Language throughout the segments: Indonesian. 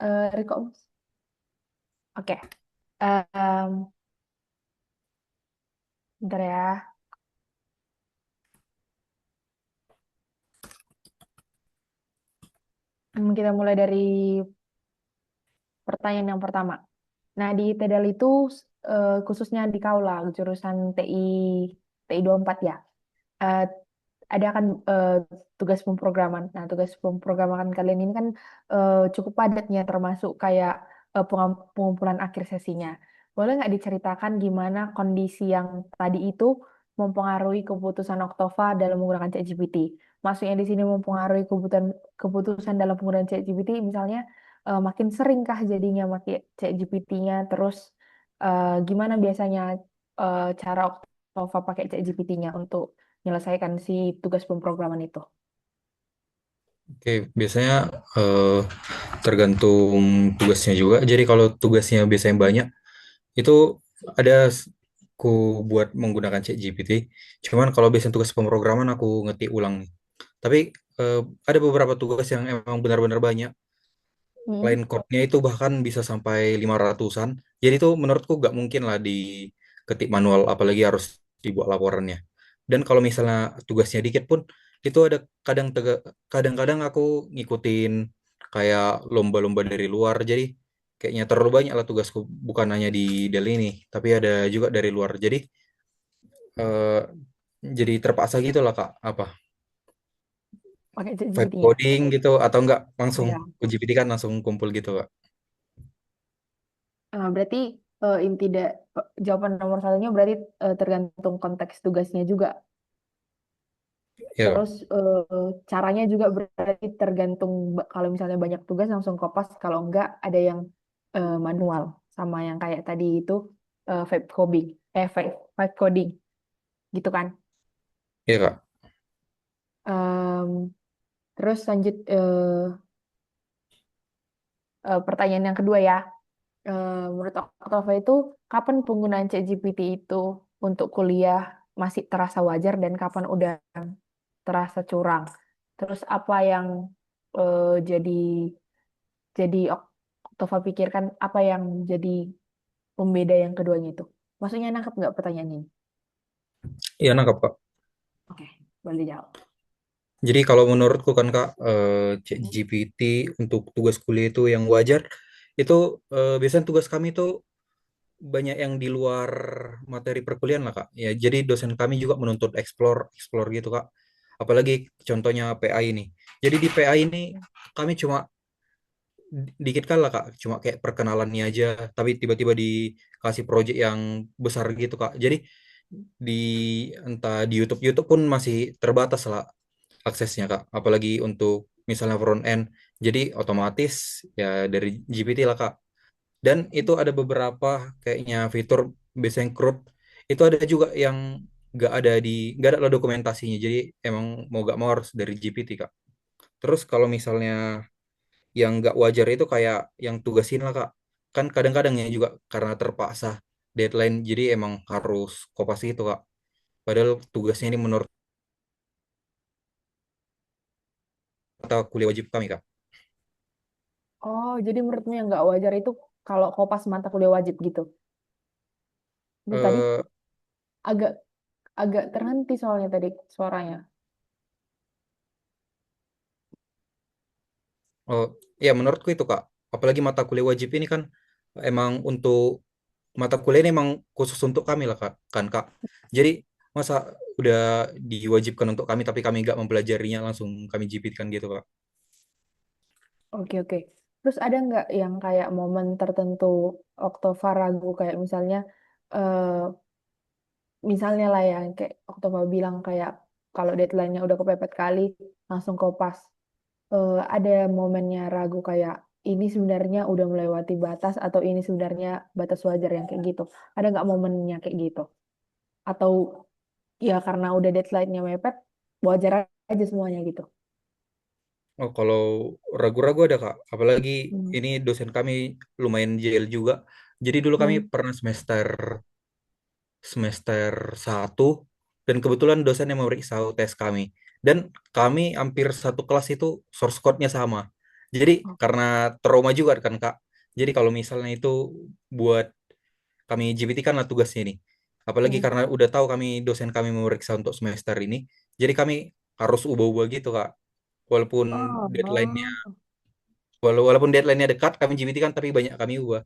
Riko, oke. Em, Bentar ya. Kita mulai dari pertanyaan yang pertama. Nah, di TEDAL itu khususnya di Kaula, jurusan TI 24 ya. Eh, ada kan tugas pemrograman. Nah, tugas pemrograman kalian ini kan cukup padatnya, termasuk kayak pengumpulan akhir sesinya. Boleh nggak diceritakan gimana kondisi yang tadi itu mempengaruhi keputusan Oktava dalam menggunakan ChatGPT? Maksudnya di sini mempengaruhi keputusan dalam penggunaan ChatGPT, misalnya makin seringkah jadinya pakai ChatGPT-nya, terus gimana biasanya cara Oktava pakai ChatGPT-nya untuk menyelesaikan si tugas pemrograman itu. Oke, biasanya eh, tergantung tugasnya juga. Jadi kalau tugasnya biasanya banyak, itu ada aku buat menggunakan ChatGPT. Cuman kalau biasanya tugas pemrograman aku ngetik ulang nih. Tapi eh, ada beberapa tugas yang emang benar-benar banyak. Hmm. Line code-nya itu bahkan bisa sampai 500-an. Jadi itu menurutku nggak mungkin lah diketik manual, apalagi harus dibuat laporannya. Dan kalau misalnya tugasnya dikit pun, itu ada kadang-kadang aku ngikutin kayak lomba-lomba dari luar. Jadi kayaknya terlalu banyak lah tugasku, bukan hanya di Dell ini, tapi ada juga dari luar. Eh, jadi terpaksa gitu lah Kak, apa Pakai vibe ChatGPT-nya. coding gitu atau enggak Oh langsung ya. GPT kan langsung kumpul gitu Kak. Berarti jawaban nomor satunya berarti tergantung konteks tugasnya juga. Ya Terus Kak. caranya juga berarti tergantung kalau misalnya banyak tugas langsung kopas, kalau enggak ada yang manual sama yang kayak tadi itu vibe coding, vibe coding gitu kan. Iya Kak. Em, Terus lanjut pertanyaan yang kedua ya. Menurut Octava itu kapan penggunaan ChatGPT itu untuk kuliah masih terasa wajar dan kapan udah terasa curang? Terus apa yang eh, jadi jadi Octava pikirkan apa yang jadi pembeda yang keduanya itu? Maksudnya nangkep nggak pertanyaan ini? Iya nangkap Kak. Oke, boleh jawab. Jadi kalau menurutku kan Kak, ChatGPT untuk tugas kuliah itu yang wajar, itu biasanya tugas kami itu banyak yang di luar materi perkuliahan lah Kak. Ya, jadi dosen kami juga menuntut explore, explore gitu Kak. Apalagi contohnya PA ini. Jadi di PA ini kami cuma dikit kan lah Kak, cuma kayak perkenalannya aja, tapi tiba-tiba dikasih project yang besar gitu Kak. Jadi di entah di YouTube YouTube pun masih terbatas lah aksesnya Kak, apalagi untuk misalnya front end. Jadi otomatis ya dari GPT lah Kak. Dan itu ada beberapa kayaknya fitur biasanya CRUD itu ada juga yang nggak ada lah dokumentasinya. Jadi emang mau gak mau harus dari GPT Kak. Terus kalau misalnya yang nggak wajar itu kayak yang tugasin lah Kak. Kan kadang-kadang ya juga karena terpaksa deadline jadi emang harus kopas gitu Kak. Padahal tugasnya ini menurut kata kuliah wajib kami Kak. Oh, jadi menurutmu yang nggak wajar itu kalau kopas mata kuliah wajib gitu. Itu tadi Eh, agak agak terhenti soalnya tadi suaranya. oh ya menurutku itu Kak. Apalagi mata kuliah wajib ini kan emang untuk mata kuliah ini emang khusus untuk kami lah Kak. Kan Kak. Jadi masa udah diwajibkan untuk kami tapi kami nggak mempelajarinya langsung kami GPT kan gitu Kak. Oke, oke. Terus ada nggak yang kayak momen tertentu Oktova ragu kayak eh misalnya lah ya kayak Oktova bilang kayak kalau deadline-nya udah kepepet kali langsung kopas. Ada momennya ragu kayak ini sebenarnya udah melewati batas atau ini sebenarnya batas wajar yang kayak gitu. Ada nggak momennya kayak gitu? Atau ya karena udah deadline-nya mepet wajar aja semuanya gitu. Oh, kalau ragu-ragu ada Kak. Apalagi Hmm. ini dosen kami lumayan jahil juga. Jadi dulu kami Hmm. pernah semester 1 dan kebetulan dosen yang memeriksa tes kami. Dan kami hampir satu kelas itu source code-nya sama. Jadi Oh, karena trauma juga kan Kak. Jadi kalau misalnya itu buat kami GPT kan lah tugasnya ini. Apalagi mm. karena udah tahu kami dosen kami memeriksa untuk semester ini. Jadi kami harus ubah-ubah gitu Kak. Walaupun deadline-nya Oh, walaupun deadline-nya dekat kami GPT kan tapi banyak kami ubah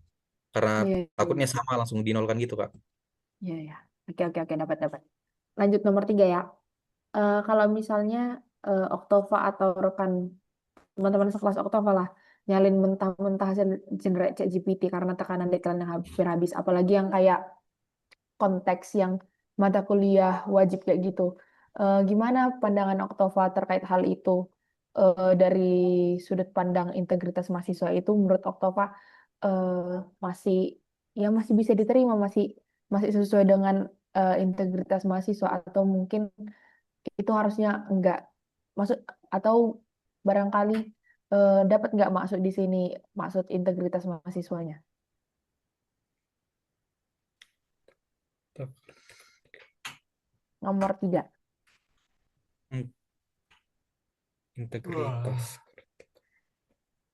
karena iya, iya, takutnya sama langsung dinolkan gitu Kak. iya, iya. Oke, oke, oke, dapat, dapat. Lanjut nomor 3 ya. Kalau misalnya Oktava atau rekan teman-teman sekelas Oktava lah nyalin mentah-mentah hasil generate ChatGPT karena tekanan deadline yang hampir habis, apalagi yang kayak konteks yang mata kuliah wajib kayak gitu. Gimana pandangan Oktava terkait hal itu? Dari sudut pandang integritas mahasiswa itu menurut Oktava eh, masih ya masih bisa diterima, masih masih sesuai dengan integritas mahasiswa atau mungkin itu harusnya enggak maksud atau barangkali dapat nggak maksud di sini maksud integritas mahasiswanya nomor 3. Hmm, Integritas.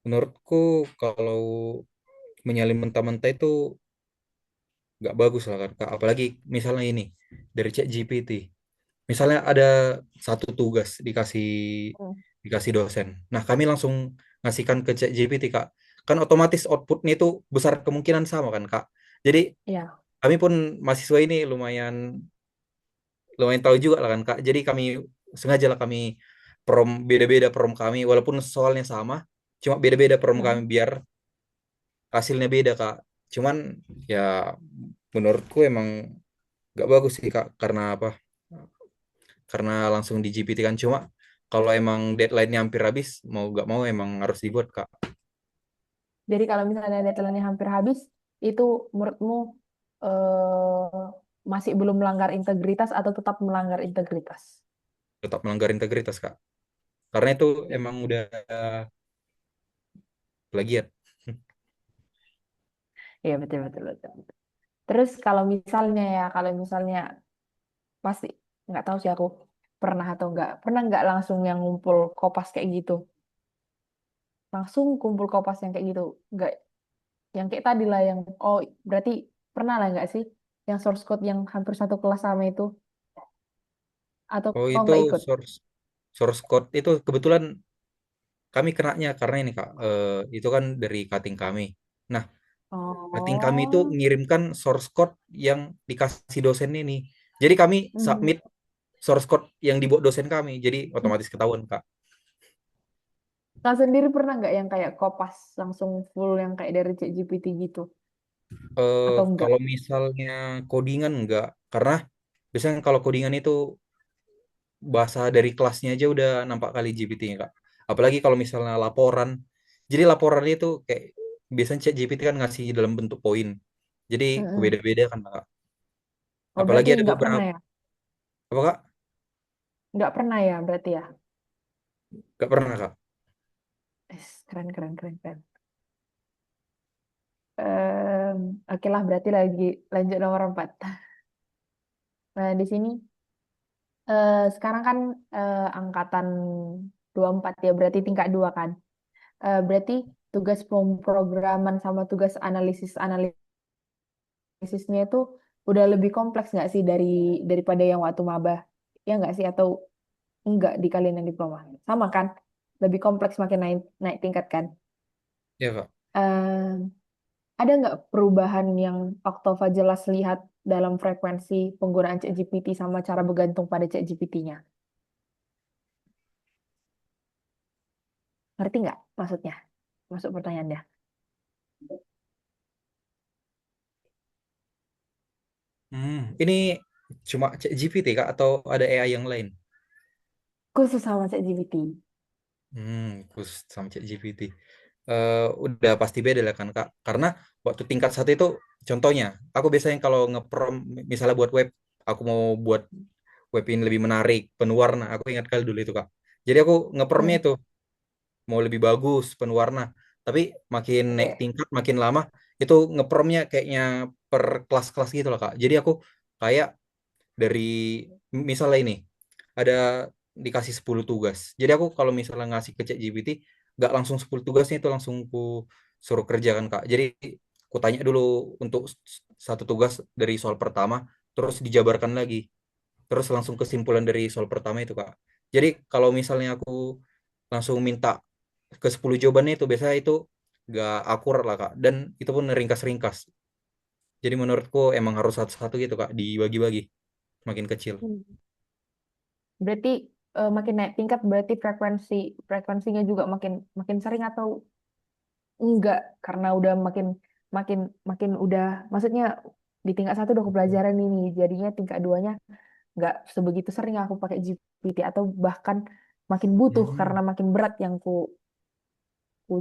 Menurutku kalau menyalin mentah-mentah itu nggak bagus lah kan Kak. Apalagi misalnya ini dari ChatGPT. Misalnya ada satu tugas dikasih Hmm. dikasih dosen. Nah, kami langsung ngasihkan ke ChatGPT, Kak. Kan otomatis outputnya itu besar kemungkinan sama kan, Kak. Jadi Ya, kami pun mahasiswa ini lumayan lumayan tahu juga lah kan, Kak. Jadi kami sengaja lah kami beda-beda prom kami walaupun soalnya sama, cuma beda-beda prom kami hmm. biar hasilnya beda, Kak. Cuman ya menurutku emang nggak bagus sih, Kak. Karena apa? Karena langsung di GPT kan cuma kalau emang deadline-nya hampir habis mau gak mau emang harus dibuat Kak. Jadi kalau misalnya deadline-nya hampir habis, itu menurutmu eh, masih belum melanggar integritas atau tetap melanggar integritas? Tetap melanggar integritas Kak, karena itu emang udah plagiat. Iya betul betul betul. Terus kalau misalnya pasti nggak tahu sih aku pernah atau pernah nggak langsung yang ngumpul kopas kayak gitu, langsung kumpul kopas yang kayak gitu, nggak yang kayak tadi lah yang oh berarti pernah lah nggak sih yang source code yang hampir satu kelas sama itu atau Oh kau itu nggak ikut? source source code itu kebetulan kami kenanya karena ini Kak, itu kan dari cutting kami. Nah, cutting kami itu Oh, mengirimkan source code yang dikasih dosen ini. Jadi kami hmm. submit source code yang dibuat dosen kami, jadi otomatis ketahuan Kak. Kau sendiri pernah nggak yang kayak kopas langsung full yang kayak dari ChatGPT gitu atau enggak? Kalau misalnya codingan enggak, karena biasanya kalau codingan itu bahasa dari kelasnya aja udah nampak kali GPT-nya Kak. Apalagi kalau misalnya laporan. Jadi laporannya itu kayak biasanya chat GPT kan ngasih dalam bentuk poin. Jadi Mm-mm. beda-beda kan Kak. Oh Apalagi berarti ada nggak pernah beberapa ya? apa Kak? Nggak pernah ya berarti ya? Gak pernah Kak. Keren keren keren keren. Em, oke lah berarti lagi lanjut nomor 4. Nah di sini sekarang kan angkatan 24 ya berarti tingkat 2 kan. Berarti tugas pemrograman sama tugas analisisnya itu udah lebih kompleks nggak sih daripada yang waktu maba? Ya nggak sih atau enggak di kalian yang diploma? Sama kan? Lebih kompleks makin naik naik tingkat kan? Ya Kak. Eh, ada nggak perubahan yang Oktava jelas lihat dalam frekuensi penggunaan ChatGPT sama cara bergantung pada ChatGPT-nya? Ngerti nggak maksudnya? Masuk pertanyaannya. Ini cuma chat GPT Kak atau ada AI yang lain? Khusus sama ChatGPT. Khusus sama chat GPT. Udah pasti beda lah kan Kak. Karena waktu tingkat satu itu contohnya, aku biasanya kalau ngeprom misalnya buat web, aku mau buat web ini lebih menarik, penuh warna. Aku ingat kali dulu itu Kak. Jadi aku ngepromnya Hmm. itu mau lebih bagus, penuh warna. Tapi makin naik Oke. tingkat, makin lama itu ngepromnya kayaknya per kelas-kelas gitu lah Kak. Jadi aku kayak dari misalnya ini ada dikasih 10 tugas. Jadi aku kalau misalnya ngasih ke ChatGPT nggak langsung 10 tugasnya itu langsung ku suruh kerjakan Kak. Jadi ku tanya dulu untuk satu tugas dari soal pertama, terus dijabarkan lagi, terus langsung kesimpulan dari soal pertama itu Kak. Jadi kalau misalnya aku langsung minta ke 10 jawabannya itu biasanya itu nggak akurat lah Kak, dan itu pun ringkas-ringkas. Jadi menurutku emang harus satu-satu gitu Kak, dibagi-bagi makin kecil. Hmm. Berarti makin naik tingkat berarti frekuensinya juga makin makin sering atau enggak karena udah makin makin makin udah maksudnya di tingkat satu udah kepelajaran ini jadinya tingkat duanya nggak sebegitu sering aku pakai GPT atau bahkan makin butuh karena Hmm. makin berat yang ku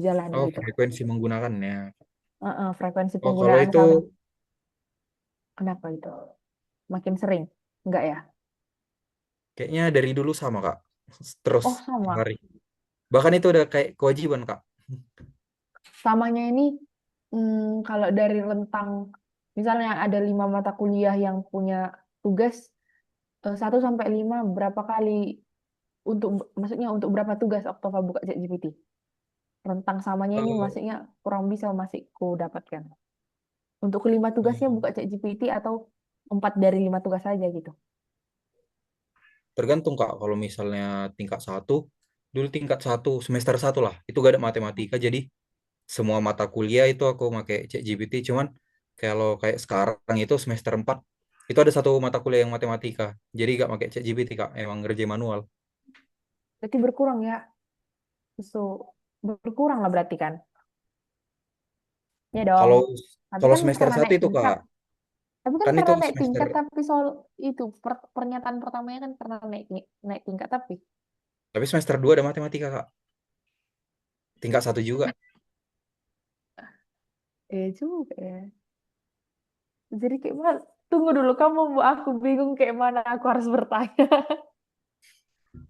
jalani Oh, gitu. frekuensi menggunakannya. Frekuensi Oh, kalau penggunaan itu kamu kenapa itu makin sering? Enggak ya? kayaknya dari dulu sama Kak. Terus Oh tiap sama. hari. Bahkan itu udah kayak kewajiban Kak. Samanya ini kalau dari rentang misalnya ada 5 mata kuliah yang punya tugas 1 sampai 5 berapa kali untuk maksudnya untuk berapa tugas Oktava buka ChatGPT? Rentang samanya ini Eh, maksudnya kurang bisa masih ku dapatkan. Untuk kelima tugasnya hmm, buka ChatGPT atau 4 dari 5 tugas saja gitu. Tergantung Kak. Kalau misalnya tingkat satu, dulu tingkat satu semester satu lah, itu gak ada matematika. Jadi semua mata kuliah itu aku pakai ChatGPT. Cuman kalau kayak sekarang itu semester 4 itu ada satu mata kuliah yang matematika. Jadi gak pakai ChatGPT Kak. Emang ngerjain manual. Berarti berkurang ya. So, berkurang lah berarti kan. Ya dong. Kalau Tapi kalau kan semester karena satu naik itu tingkat. Kak, Tapi kan kan itu karena naik semester. tingkat tapi soal itu pernyataan pertamanya kan karena naik tingkat tapi. Tapi semester 2 ada matematika Kak. Tingkat satu juga. Juga ya. Jadi kayak mana? Tunggu dulu, kamu mau aku bingung kayak mana aku harus bertanya.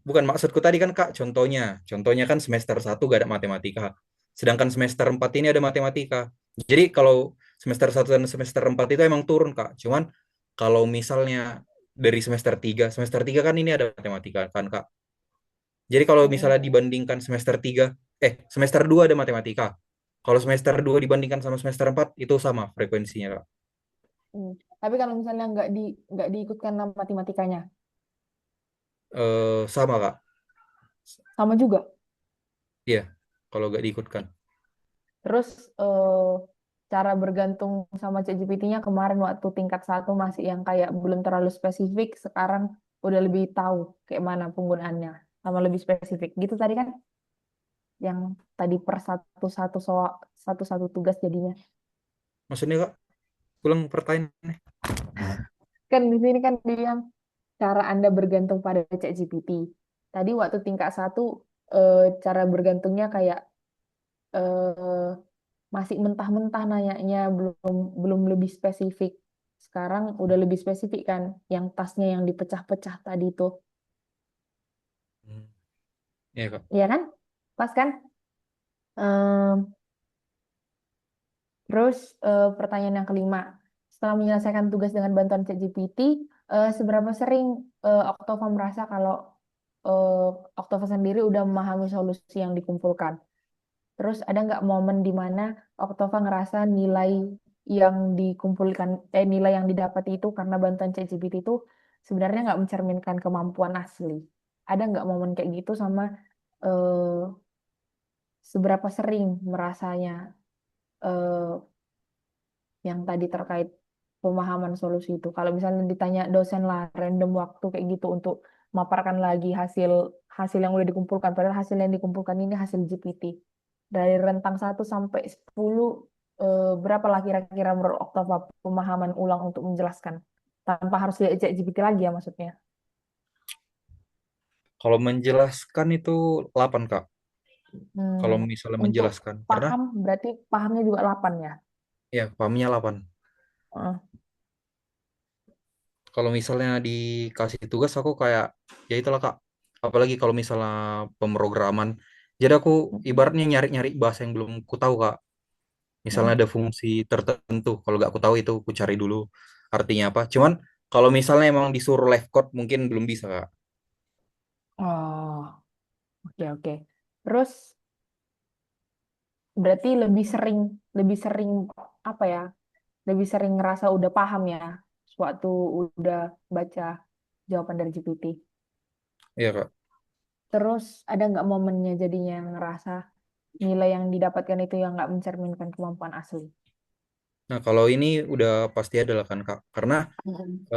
Bukan maksudku tadi kan Kak, contohnya. Contohnya kan semester satu gak ada matematika. Sedangkan semester 4 ini ada matematika. Jadi kalau semester satu dan semester 4 itu emang turun Kak. Cuman kalau misalnya dari semester 3 kan ini ada matematika kan Kak. Jadi kalau Mm-mm. misalnya dibandingkan semester 3, semester 2 ada matematika. Kalau semester 2 dibandingkan sama semester 4 itu sama frekuensinya Kak. Hmm. Tapi kalau misalnya nggak diikutkan nama matematikanya, Sama Kak. sama juga. Iya, kalau gak diikutkan. Terus cara bergantung sama ChatGPT-nya kemarin waktu tingkat satu masih yang kayak belum terlalu spesifik, sekarang udah lebih tahu kayak mana penggunaannya, sama lebih spesifik. Gitu tadi kan, yang tadi per satu-satu soal satu-satu tugas jadinya. Maksudnya Kak, ulang pertanyaannya. Kan di sini kan dia yang cara Anda bergantung pada ChatGPT. Tadi waktu tingkat satu cara bergantungnya kayak eh, masih mentah-mentah nanyanya belum belum lebih spesifik. Sekarang udah lebih spesifik kan, yang tasnya yang dipecah-pecah tadi tuh, Hmm. Iya Kak. iya kan? Pas kan? Em, Terus pertanyaan yang kelima, setelah menyelesaikan tugas dengan bantuan ChatGPT, seberapa sering Oktava merasa kalau eh, Oktava sendiri udah memahami solusi yang dikumpulkan? Terus ada nggak momen di mana Oktava ngerasa yang dikumpulkan, nilai yang didapat itu karena bantuan ChatGPT itu sebenarnya nggak mencerminkan kemampuan asli? Ada nggak momen kayak gitu sama eh, seberapa sering merasanya eh, yang tadi terkait pemahaman solusi itu? Kalau misalnya ditanya dosen lah, random waktu kayak gitu untuk memaparkan lagi hasil hasil yang udah dikumpulkan, padahal hasil yang dikumpulkan ini hasil GPT. Dari rentang 1 sampai 10, berapalah kira-kira menurut Oktava pemahaman ulang untuk menjelaskan? Tanpa harus lihat ChatGPT lagi ya maksudnya. Kalau menjelaskan itu 8 Kak. Hmm, Kalau misalnya untuk menjelaskan. Karena paham, berarti pahamnya juga 8 ya? ya pahamnya 8. Heeh. Kalau misalnya dikasih tugas aku kayak ya itulah Kak. Apalagi kalau misalnya pemrograman. Jadi aku Mm-mm. ibaratnya nyari-nyari bahasa yang belum ku tahu Kak. Misalnya Mm-mm. ada fungsi tertentu. Kalau nggak aku tahu itu ku cari dulu artinya apa. Cuman kalau misalnya emang disuruh live code mungkin belum bisa Kak. Oh, oke oke. Terus Berarti lebih sering apa ya? Lebih sering ngerasa udah paham ya, sewaktu udah baca jawaban dari GPT. Iya Kak. Terus ada nggak momennya jadinya ngerasa nilai yang didapatkan itu yang nggak mencerminkan kemampuan asli? Nah, kalau ini udah pasti ada lah kan Kak. Karena Mm-mm.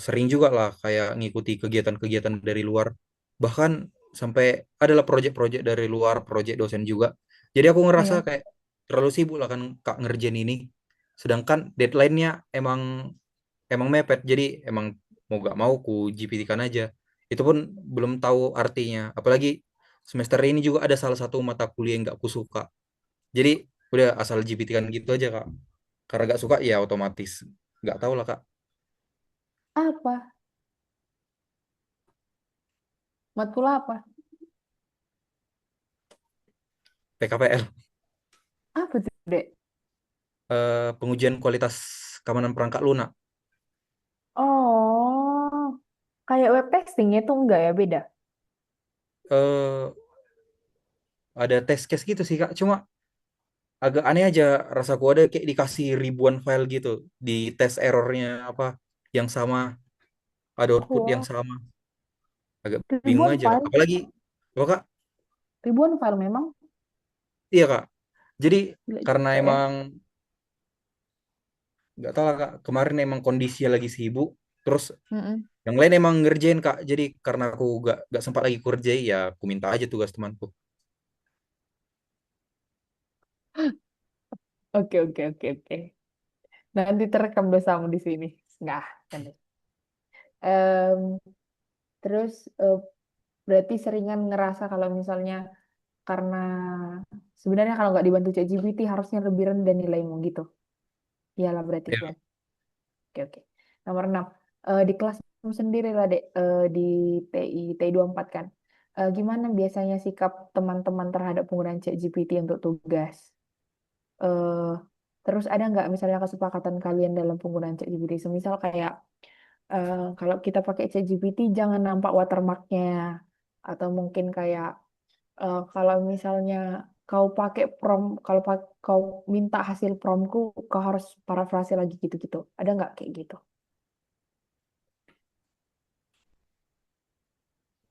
sering juga lah kayak ngikuti kegiatan-kegiatan dari luar. Bahkan sampai adalah proyek-proyek dari luar, proyek dosen juga. Jadi aku ngerasa Iya, kayak terlalu sibuk lah kan Kak ngerjain ini. Sedangkan deadline-nya emang emang mepet. Jadi emang mau gak mau ku GPT-kan aja. Itu pun belum tahu artinya. Apalagi semester ini juga ada salah satu mata kuliah yang gak ku suka. Jadi udah asal GPT-kan gitu aja Kak. Karena gak suka ya otomatis. Gak tahu lah Kak. apa? Matkul apa? PKPL. Apa tuh, Dek? Pengujian kualitas keamanan perangkat lunak. Oh, kayak web testing itu enggak ya, beda? eh ada tes case gitu sih Kak. Cuma agak aneh aja rasaku ada kayak dikasih ribuan file gitu di tes errornya apa yang sama, ada output yang Oh, sama. Agak bingung ribuan aja. file, Apalagi, apa Kak? ribuan file memang. Iya Kak. Jadi Gila karena juga ya. emang nggak tahu lah Kak. Kemarin emang kondisinya lagi sibuk. Terus Mm-mm. yang lain emang ngerjain Kak. Jadi karena aku nggak sempat lagi kerjain ya aku minta aja tugas temanku. Oke, oke, oke, oke. Nanti terekam dosamu di sini. Enggak, kan. Em, terus berarti seringan ngerasa kalau misalnya karena sebenarnya kalau nggak dibantu ChatGPT harusnya lebih rendah nilaimu gitu. Iyalah berarti Ya. Fian. Oke, oke. Nomor 6. Di kelasmu sendiri lah, Dek, di TI 24 kan. Gimana biasanya sikap teman-teman terhadap penggunaan ChatGPT untuk tugas? Eh, terus ada nggak misalnya kesepakatan kalian dalam penggunaan ChatGPT? Semisal kayak kalau kita pakai ChatGPT jangan nampak watermarknya, atau mungkin kayak kalau misalnya kau minta hasil promku, kau harus parafrase lagi gitu-gitu. Ada nggak kayak gitu?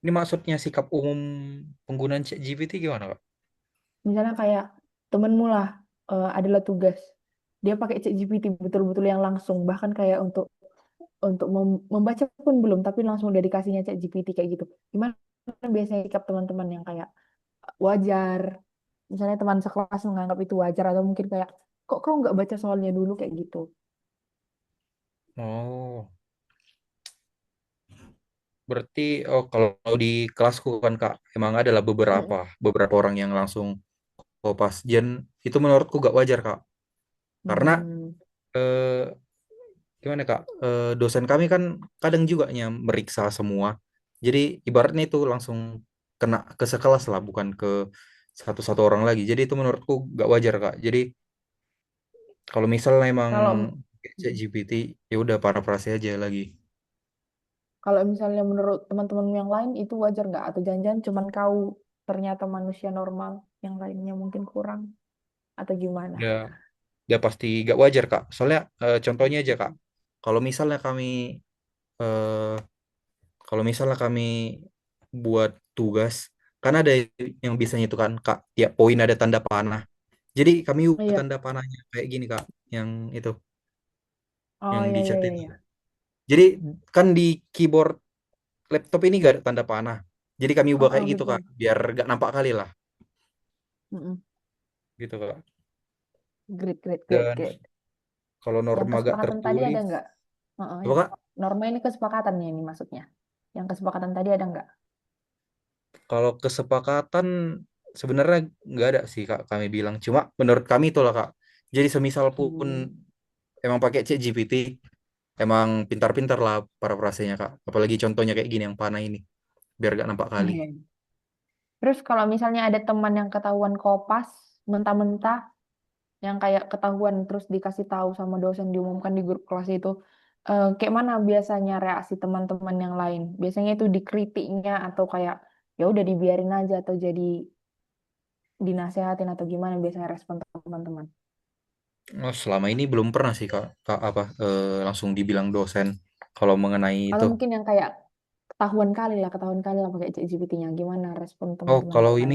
Ini maksudnya sikap umum penggunaan ChatGPT gimana Kak? Misalnya kayak temenmu lah, adalah tugas. Dia pakai ChatGPT betul-betul yang langsung, bahkan kayak untuk membaca pun belum, tapi langsung dedikasinya ChatGPT kayak gitu. Gimana biasanya sikap teman-teman yang kayak wajar, misalnya teman sekelas menganggap itu wajar, atau mungkin kayak kok kau nggak baca soalnya dulu kayak gitu. Oh, berarti oh kalau di kelasku kan Kak, emang adalah beberapa Mm-mm. beberapa orang yang langsung kopas. Dan itu menurutku gak wajar Kak. Karena Hmm, eh, gimana Kak? Dosen kami kan kadang juga meriksa semua. Jadi ibaratnya itu langsung kena ke sekelas lah, bukan ke satu-satu orang lagi. Jadi itu menurutku gak wajar Kak. Jadi kalau misalnya emang kalau ChatGPT ya udah parafrase aja lagi. kalau misalnya menurut teman-teman yang lain itu wajar nggak? Atau jangan-jangan cuman kau ternyata manusia normal, yang lainnya mungkin kurang, atau gimana? Ya, ya pasti gak wajar Kak. Soalnya contohnya aja Kak. Kalau misalnya kami eh, kalau misalnya kami buat tugas, kan ada yang bisanya itu kan Kak, tiap poin ada tanda panah. Jadi kami ubah Iya. tanda panahnya kayak gini Kak, yang itu, Oh, yang iya, di iya, chat iya, itu. iya. Jadi kan di keyboard laptop ini gak ada tanda panah. Jadi kami Oh, ubah oh, kayak gitu Kak, betul. biar gak nampak kali lah, Mm-mm. gitu Kak. Great, great, great, Dan great. kalau Yang norma gak kesepakatan tadi ada tertulis, nggak? apa Kak? Norma ini kesepakatannya ini maksudnya. Yang kesepakatan tadi ada nggak? Kalau kesepakatan sebenarnya nggak ada sih Kak, kami bilang. Cuma menurut kami itulah Kak. Jadi semisal pun Hmm. emang pakai ChatGPT, emang pintar-pintar lah para frasenya Kak. Apalagi contohnya kayak gini yang panah ini, biar gak nampak kali. Iya. Terus kalau misalnya ada teman yang ketahuan kopas, mentah-mentah, yang kayak ketahuan terus dikasih tahu sama dosen diumumkan di grup kelas itu, kayak mana biasanya reaksi teman-teman yang lain? Biasanya itu dikritiknya atau kayak ya udah dibiarin aja atau jadi dinasehatin atau gimana biasanya respon teman-teman? Oh, selama ini belum pernah sih Kak, Kak apa langsung dibilang dosen kalau mengenai Atau itu. mungkin yang kayak ketahuan kali lah pakai ChatGPT-nya. Gimana respon Oh, teman-teman kalau ke kalian?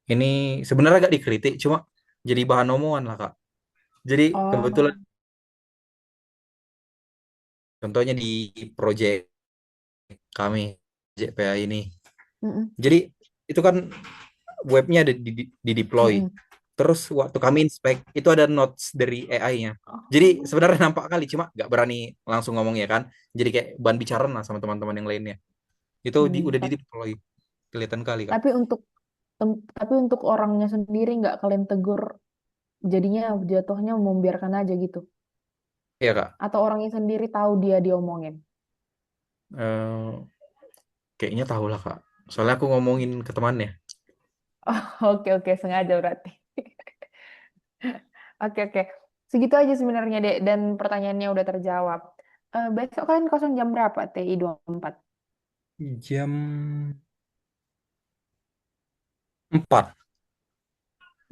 ini sebenarnya agak dikritik, cuma jadi bahan omongan lah Kak. Jadi kebetulan Oh, contohnya di proyek kami JPA ini. mm-mm, Jadi itu kan webnya ada di deploy. mm-mm. Terus waktu kami inspect itu ada notes dari AI-nya. Jadi Oh, sebenarnya nampak kali, cuma nggak berani langsung ngomong ya kan. Jadi kayak bahan bicara lah sama teman-teman yang lainnya. Itu udah di Tap- deploy, kelihatan kali Kak. tapi untuk tapi untuk orangnya sendiri nggak kalian tegur, jadinya jatuhnya membiarkan aja gitu. Iya Kak. Atau orangnya sendiri tahu dia diomongin. Eh, kayaknya tahu lah Kak. Soalnya aku ngomongin ke temannya. Oke, oke, sengaja berarti. Oke, oke. Segitu aja sebenarnya, Dek. Dan pertanyaannya udah terjawab. Besok kalian kosong jam berapa, TI 24? Jam 4.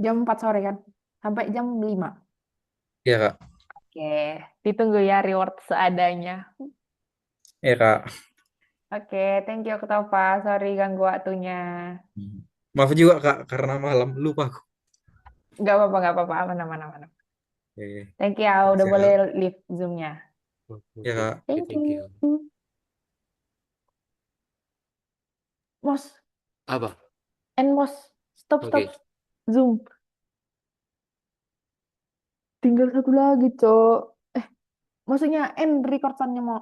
Jam 4 sore kan? Sampai jam 5. Iya Kak. Oke, ditunggu ya reward seadanya. Iya Kak. Oke, thank you, Oktafa. Sorry ganggu waktunya. Maaf juga Kak, karena malam lupa aku. Nggak apa-apa. Aman, aman, aman. Oke. Thank you, ya. Udah boleh Siap. leave Zoom-nya. Iya Kak. Thank you. Mos, Apa? Mos. Stop, stop. Oke. Zoom. Tinggal satu lagi, Cok. Maksudnya record sign-nya mau